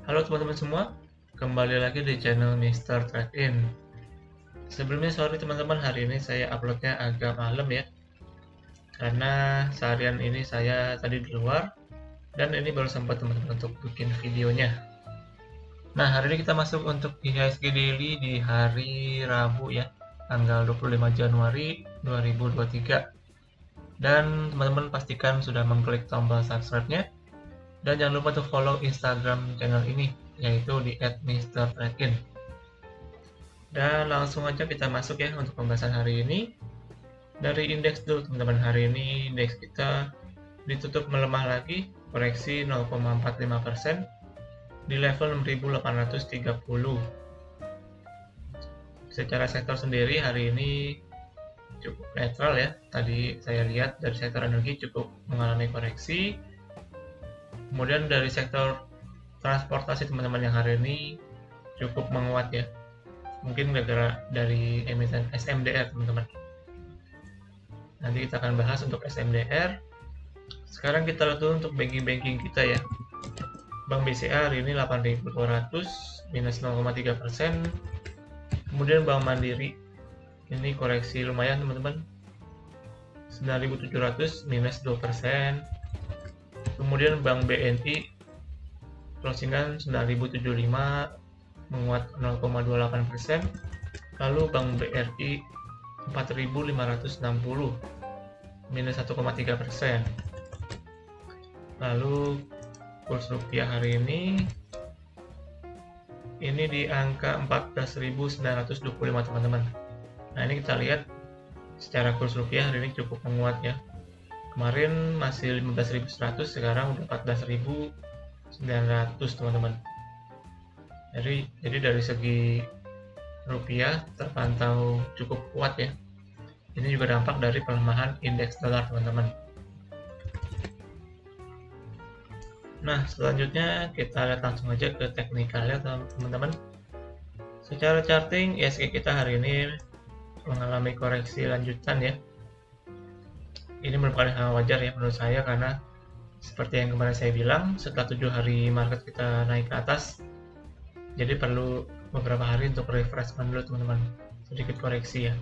Halo teman-teman semua, kembali lagi di channel Mr. Trade In. Sebelumnya sorry teman-teman, hari ini saya uploadnya agak malam ya, karena seharian ini saya tadi di luar, dan ini baru sempat teman-teman untuk bikin videonya. Nah, hari ini kita masuk untuk IHSG Daily di hari Rabu ya, tanggal 25 Januari 2023. Dan teman-teman pastikan sudah mengklik tombol subscribe-nya, dan jangan lupa untuk follow Instagram channel ini, yaitu di @mrtradein. Dan langsung aja kita masuk ya untuk pembahasan hari ini. Dari indeks dulu teman-teman, hari ini indeks kita ditutup melemah lagi, koreksi 0,45% di level 6.830. Secara sektor sendiri hari ini cukup netral ya. Tadi saya lihat dari sektor energi cukup mengalami koreksi. Kemudian dari sektor transportasi teman-teman yang hari ini cukup menguat ya. Mungkin gara-gara dari emiten SMDR teman-teman. Nanti kita akan bahas untuk SMDR. Sekarang kita lihat dulu untuk banking kita ya. Bank BCA hari ini 8.200 minus 0,3%. Kemudian Bank Mandiri ini koreksi lumayan teman-teman, 9.700 minus 2%. Kemudian Bank BNI closingan 9.075 menguat 0,28%. Lalu Bank BRI 4.560 minus 1,3%. Lalu kurs rupiah hari ini di angka 14.925 teman-teman. Nah, ini kita lihat secara kurs rupiah hari ini cukup menguat ya. Kemarin masih 15.100, sekarang udah 14.900 teman-teman. Jadi dari segi rupiah terpantau cukup kuat ya. Ini juga dampak dari pelemahan indeks dolar teman-teman. Nah, selanjutnya kita lihat langsung aja ke teknikalnya teman-teman. Secara charting, IHSG kita hari ini mengalami koreksi lanjutan ya. Ini merupakan hal wajar ya menurut saya, karena seperti yang kemarin saya bilang, setelah 7 hari market kita naik ke atas, jadi perlu beberapa hari untuk refreshment dulu teman-teman, sedikit koreksi ya.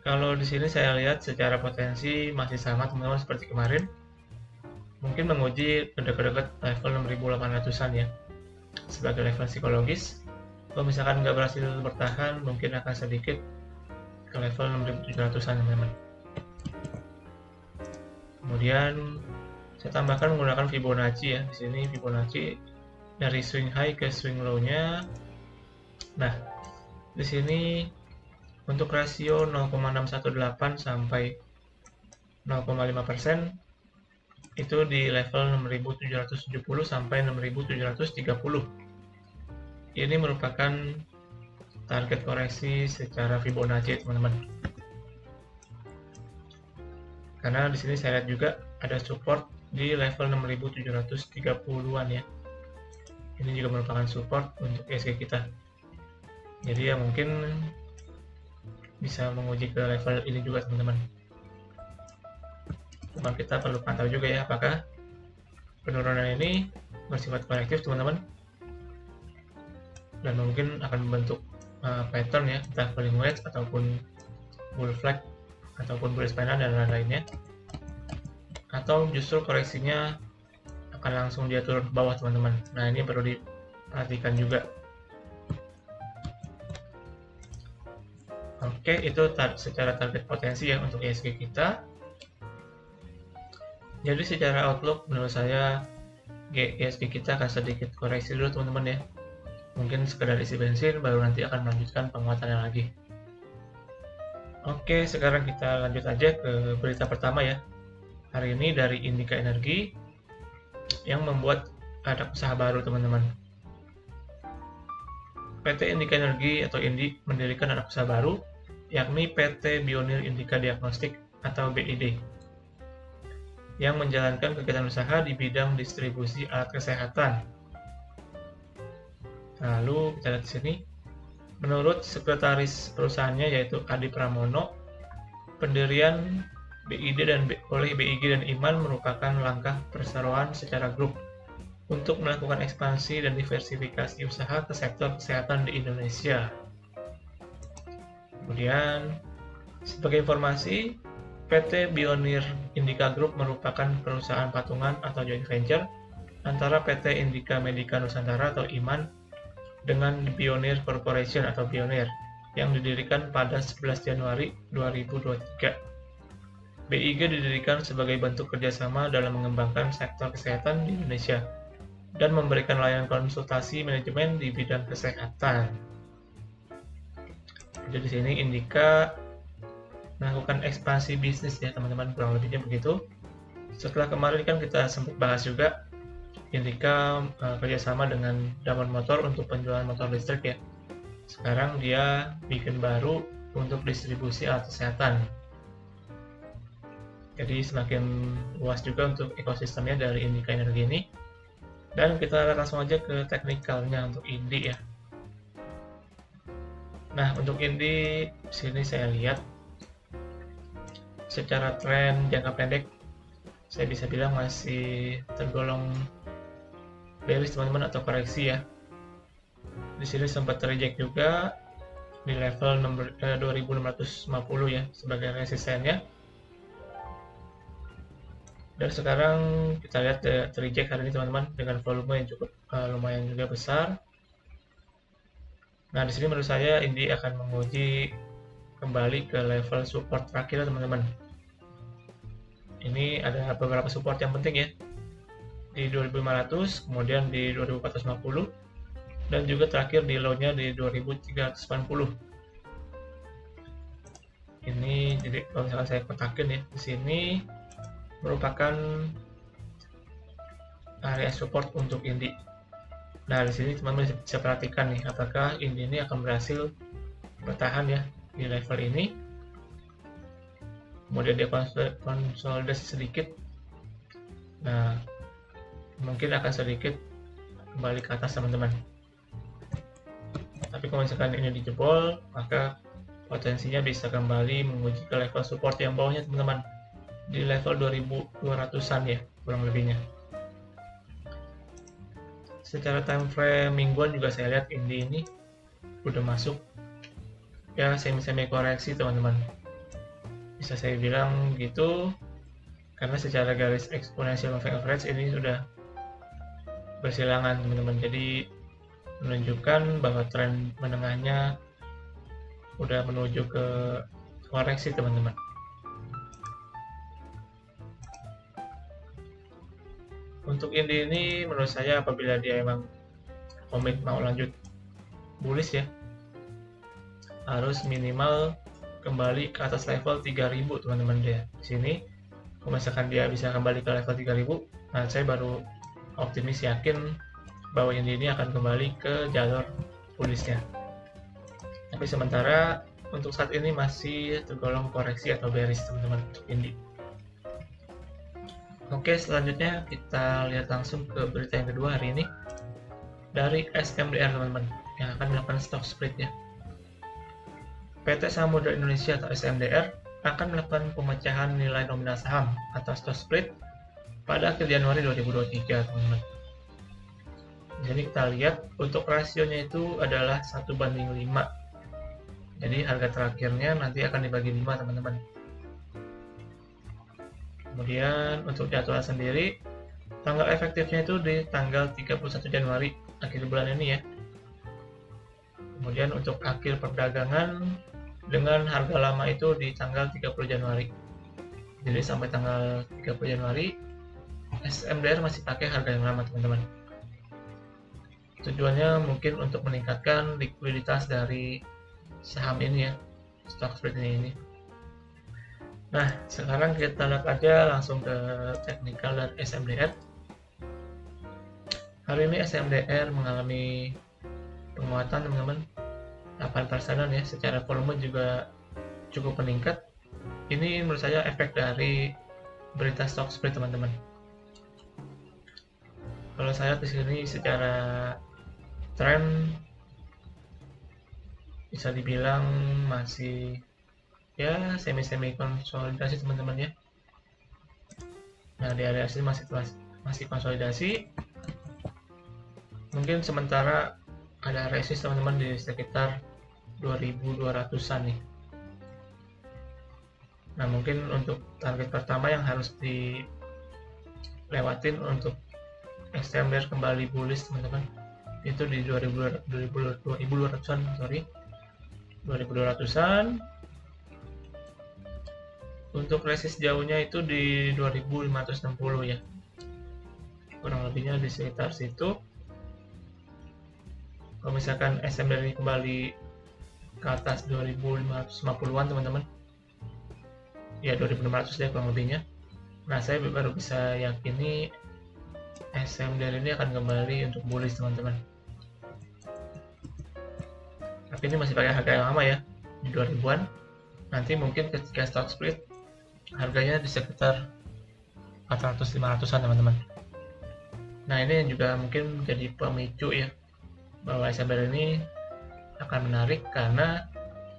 Kalau di sini saya lihat secara potensi masih sama teman-teman seperti kemarin, mungkin menguji dekat-dekat level 6.800an ya sebagai level psikologis. Kalau misalkan nggak berhasil bertahan, mungkin akan sedikit ke level 6.700an teman-teman. Kemudian saya tambahkan menggunakan Fibonacci ya. Di sini Fibonacci dari swing high ke swing low-nya. Nah, di sini untuk rasio 0,618 sampai 0,5% itu di level 6.770 sampai 6.730. Ini merupakan target koreksi secara Fibonacci teman-teman. Karena di sini saya lihat juga ada support di level 6.730-an ya. Ini juga merupakan support untuk IHSG kita. Jadi ya mungkin bisa menguji ke level ini juga teman-teman. Cuma kita perlu pantau juga ya apakah penurunan ini bersifat korektif teman-teman, dan mungkin akan membentuk pattern ya, entah falling wedge ataupun bull flag ataupun bullish pennant dan lain-lainnya, atau justru koreksinya akan langsung dia turun ke bawah teman-teman. Nah, ini perlu diperhatikan juga. Oke, itu secara target potensi ya untuk IHSG kita. Jadi secara outlook menurut saya IHSG kita akan sedikit koreksi dulu teman-teman ya. Mungkin sekedar isi bensin, baru nanti akan melanjutkan penguatannya lagi. Oke, sekarang kita lanjut aja ke berita pertama ya. Hari ini dari Indika Energi yang membuat anak usaha baru teman-teman. PT Indika Energi atau Indi mendirikan anak usaha baru, yakni PT Bionir Indika Diagnostik atau BID, yang menjalankan kegiatan usaha di bidang distribusi alat kesehatan. Lalu kita lihat di sini, menurut sekretaris perusahaannya yaitu Adi Pramono, pendirian BID oleh BIG dan Iman merupakan langkah perseroan secara grup untuk melakukan ekspansi dan diversifikasi usaha ke sektor kesehatan di Indonesia. Kemudian, sebagai informasi, PT Bionir Indika Group merupakan perusahaan patungan atau joint venture antara PT Indika Medika Nusantara atau IMAN dengan Bionir Corporation atau Bionir yang didirikan pada 11 Januari 2023. BIG didirikan sebagai bentuk kerjasama dalam mengembangkan sektor kesehatan di Indonesia dan memberikan layanan konsultasi manajemen di bidang kesehatan. Jadi di sini Indika melakukan ekspansi bisnis ya teman-teman, kurang lebihnya begitu. Setelah kemarin kan kita sempat bahas juga Indika kerjasama dengan Damon Motor untuk penjualan motor listrik ya. Sekarang dia bikin baru untuk distribusi alat kesehatan. Jadi semakin luas juga untuk ekosistemnya dari Indika Energi ini. Dan kita langsung aja ke teknikalnya untuk Indi ya. Nah, untuk Indi sini saya lihat secara tren jangka pendek saya bisa bilang masih tergolong bearish teman-teman atau koreksi ya. Di sini sempat terreject juga di level 2650 ya sebagai resistennya. Dan sekarang kita lihat terreject hari ini teman-teman dengan volume yang cukup lumayan juga besar. Nah, di sini menurut saya Indi akan menguji kembali ke level support terakhir teman-teman. Ini ada beberapa support yang penting ya. Di 2500, kemudian di 2450 dan juga terakhir di low-nya di 2380. Ini jadi kalau misalkan saya kotakin ya, di sini merupakan area support untuk Indi. Nah, di sini teman-teman bisa perhatikan nih, apakah Indi ini akan berhasil bertahan ya di level ini. Kemudian dia konsolidasi sedikit. Nah, mungkin akan sedikit kembali ke atas teman-teman. Tapi kalau misalkan ini dijebol, maka potensinya bisa kembali menguji ke level support yang bawahnya teman-teman, di level 2200-an ya kurang lebihnya. Secara time frame mingguan juga saya lihat Indi ini udah masuk ya semi koreksi teman-teman, bisa saya bilang gitu, karena secara garis exponential moving average ini sudah bersilangan teman-teman. Jadi menunjukkan bahwa tren menengahnya udah menuju ke koreksi teman-teman. Untuk Indi ini menurut saya apabila dia emang komit mau lanjut bullish ya, harus minimal kembali ke atas level 3000 teman-teman dia. Di sini kalau misalkan dia bisa kembali ke level 3000, nah saya baru optimis yakin bahwa Indi ini akan kembali ke jalur bullishnya. Tapi sementara untuk saat ini masih tergolong koreksi atau bearish teman-teman untuk Indi. Oke, selanjutnya kita lihat langsung ke berita yang kedua hari ini dari SMDR teman-teman yang akan melakukan stock split ya. PT Samudra Indonesia atau SMDR akan melakukan pemecahan nilai nominal saham atau stock split pada akhir Januari 2023 teman-teman. Jadi kita lihat untuk rasionya itu adalah 1:5. Jadi harga terakhirnya nanti akan dibagi 5 teman-teman. Kemudian untuk jadwal sendiri, tanggal efektifnya itu di tanggal 31 Januari akhir bulan ini ya. Kemudian untuk akhir perdagangan dengan harga lama itu di tanggal 30 Januari. Jadi sampai tanggal 30 Januari SMDR masih pakai harga yang lama teman-teman. Tujuannya mungkin untuk meningkatkan likuiditas dari saham ini ya, stock split ini. Nah, sekarang kita lihat aja langsung ke teknikal dan SMDR. Hari ini SMDR mengalami penguatan teman-teman, 8%-an ya, secara volume juga cukup meningkat. Ini menurut saya efek dari berita stock split teman-teman. Kalau saya di sini secara tren bisa dibilang masih ya semi konsolidasi teman-teman ya. Nah, di area sini masih konsolidasi. mungkin sementara ada resist teman-teman di sekitar 2200-an nih. Nah, mungkin untuk target pertama yang harus dilewatin untuk XMDR kembali bullish teman-teman, itu di 2200-an, sorry, 2200-an. Untuk resist jauhnya itu di 2560 ya, kurang lebihnya di sekitar situ. Kalau misalkan XMDR ini kembali ke atas 2550-an teman-teman, ya 2600 deh kurang lebihnya. Nah, saya baru bisa yakini XMDR ini akan kembali untuk bullish teman-teman. Tapi ini masih pakai harga yang lama ya, di 2000-an. Nanti mungkin ketika stock split harganya di sekitar 400-500-an teman-teman. Nah, ini yang juga mungkin menjadi pemicu ya, bahwa XMDR ini akan menarik, karena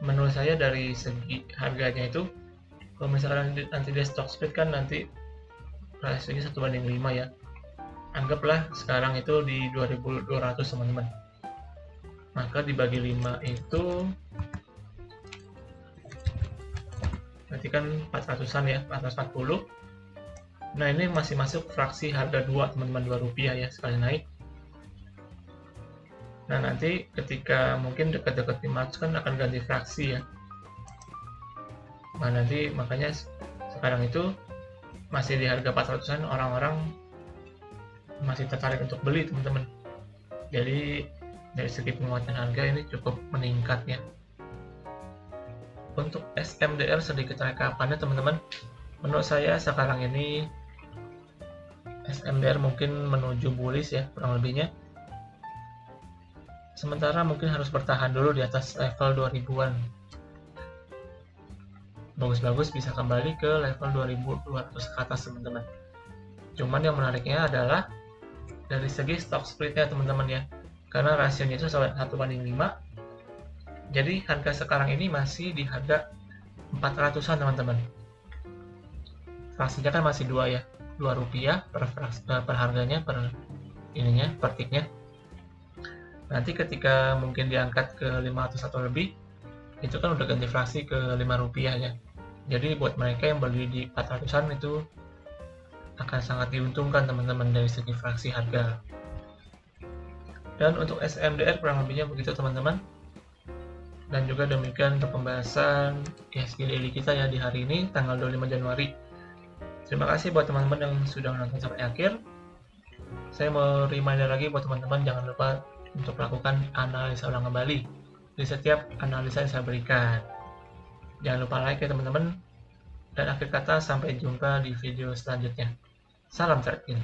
menurut saya dari segi harganya itu, kalau misalkan nanti dia stock split kan nanti rasionya 1:5 ya. Anggaplah sekarang itu di 2200 teman-teman. Maka dibagi 5 itu berarti kan 400-an ya, 440. Nah, ini masih masuk fraksi harga 2 teman-teman, Rp2 ya sekali naik. Nah, nanti ketika mungkin dekat-dekat 500 kan akan ganti fraksi ya. Nah, nanti makanya sekarang itu masih di harga 400-an, orang-orang masih tertarik untuk beli teman-teman. Jadi dari segi penguatan harga ini cukup meningkat ya. Untuk XMDR sedikit rekapannya teman-teman, menurut saya sekarang ini XMDR mungkin menuju bullish ya kurang lebihnya. Sementara mungkin harus bertahan dulu di atas level 2000-an. Bagus-bagus bisa kembali ke level 2200 ke atas teman-teman. Cuman yang menariknya adalah dari segi stock splitnya teman-teman ya, karena rasionya itu 1:5. Jadi harga sekarang ini masih di harga 400-an teman-teman. Fraksinya kan masih 2 ya, Rp2 per harganya, per ininya, per ticknya. Nanti ketika mungkin diangkat ke 500 atau lebih, itu kan udah ganti fraksi ke Rp5 ya. Jadi buat mereka yang beli di 400-an itu akan sangat diuntungkan teman-teman dari segi fraksi harga. Dan untuk XMDR kurang lebihnya begitu teman-teman. Dan juga demikian untuk pembahasan IHSG daily kita ya di hari ini tanggal 25 Januari. Terima kasih buat teman-teman yang sudah menonton sampai akhir. Saya mau reminder lagi buat teman-teman, jangan lupa untuk melakukan analisa ulang kembali di setiap analisa yang saya berikan. Jangan lupa like ya teman-teman. Dan akhir kata, sampai jumpa di video selanjutnya. Salam trading.